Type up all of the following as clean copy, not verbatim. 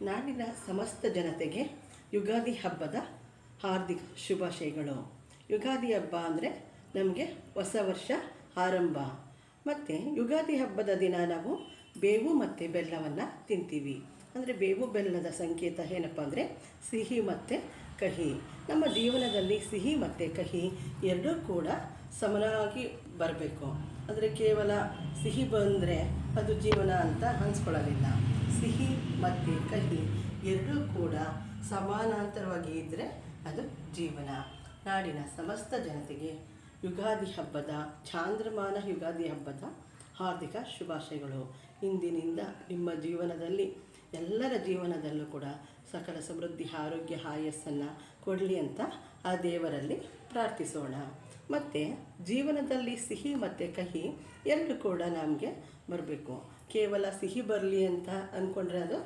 ನಾಡಿನ ಸಮಸ್ತ ಜನತೆಗೆ ಯುಗಾದಿ ಹಬ್ಬದ ಹಾರ್ದಿಕ ಶುಭಾಶಯಗಳು. ಯುಗಾದಿ ಹಬ್ಬ ಅಂದರೆ ನಮಗೆ ಹೊಸ ವರ್ಷ ಆರಂಭ. ಮತ್ತು ಯುಗಾದಿ ಹಬ್ಬದ ದಿನ ನಾವು ಬೇವು ಮತ್ತು ಬೆಲ್ಲವನ್ನು ತಿಂತೀವಿ. ಅಂದರೆ ಬೇವು ಬೆಲ್ಲದ ಸಂಕೇತ ಏನಪ್ಪ ಅಂದರೆ ಸಿಹಿ ಮತ್ತು ಕಹಿ. ನಮ್ಮ ಜೀವನದಲ್ಲಿ ಸಿಹಿ ಮತ್ತು ಕಹಿ ಎರಡೂ ಕೂಡ ಸಮನಾಗಿ ಬರಬೇಕು. ಅಂದರೆ ಕೇವಲ ಸಿಹಿ ಬಂದರೆ ಅದು ಜೀವನ ಅಂತ ಅನಿಸ್ಕೊಳ್ಳೋದಿಲ್ಲ. ಸಿಹಿ ಮತ್ತು ಕಹಿ ಎರಡೂ ಕೂಡ ಸಮಾನಾಂತರವಾಗಿ ಇದ್ದರೆ ಅದು ಜೀವನ. ನಾಡಿನ ಸಮಸ್ತ ಜನತೆಗೆ ಯುಗಾದಿ ಹಬ್ಬದ ಚಾಂದ್ರಮಾನ ಯುಗಾದಿ ಹಬ್ಬದ ಹಾರ್ದಿಕ ಶುಭಾಶಯಗಳು. ಇಂದಿನಿಂದ ನಿಮ್ಮ ಜೀವನದಲ್ಲಿ ಎಲ್ಲರ ಜೀವನದಲ್ಲೂ ಕೂಡ ಸಕಲ ಸಮೃದ್ಧಿ ಆರೋಗ್ಯ ಆಯಸ್ಸನ್ನು ಕೊಡಲಿ ಅಂತ ಆ ದೇವರಲ್ಲಿ ಪ್ರಾರ್ಥಿಸೋಣ. ಮತ್ತು ಜೀವನದಲ್ಲಿ ಸಿಹಿ ಮತ್ತು ಕಹಿ ಎರಡು ಕೂಡ ನಮಗೆ ಬರಬೇಕು. ಕೇವಲ ಸಿಹಿ ಬರಲಿ ಅಂತ ಅಂದ್ಕೊಂಡ್ರೆ ಅದು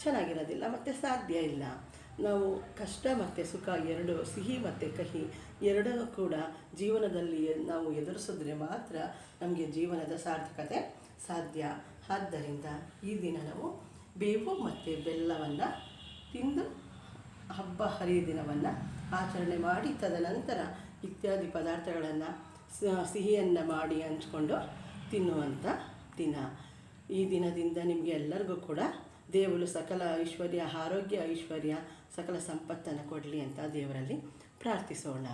ಚೆನ್ನಾಗಿರೋದಿಲ್ಲ ಮತ್ತು ಸಾಧ್ಯ ಇಲ್ಲ. ನಾವು ಕಷ್ಟ ಮತ್ತು ಸುಖ ಎರಡು, ಸಿಹಿ ಮತ್ತು ಕಹಿ ಎರಡೂ ಕೂಡ ಜೀವನದಲ್ಲಿ ನಾವು ಎದುರಿಸಿದ್ರೆ ಮಾತ್ರ ನಮಗೆ ಜೀವನದ ಸಾರ್ಥಕತೆ ಸಾಧ್ಯ. ಆದ್ದರಿಂದ ಈ ದಿನ ನಾವು ಬೇವು ಮತ್ತು ಬೆಲ್ಲವನ್ನು ತಿಂದು ಹಬ್ಬ ಹರಿದಿನವನ್ನು ಆಚರಣೆ ಮಾಡಿ ತದನಂತರ ಇತ್ಯಾದಿ ಪದಾರ್ಥಗಳನ್ನು ಸಿಹಿಯನ್ನು ಮಾಡಿ ಹಂಚ್ಕೊಂಡು ತಿನ್ನುವಂಥ ದಿನ. ಈ ದಿನದಿಂದ ನಿಮಗೆ ಎಲ್ಲರಿಗೂ ಕೂಡ ದೇವರು ಸಕಲ ಐಶ್ವರ್ಯ, ಆರೋಗ್ಯ ಐಶ್ವರ್ಯ, ಸಕಲ ಸಂಪತ್ತನ್ನು ಕೊಡಲಿ ಅಂತ ದೇವರಲ್ಲಿ ಪ್ರಾರ್ಥಿಸೋಣ.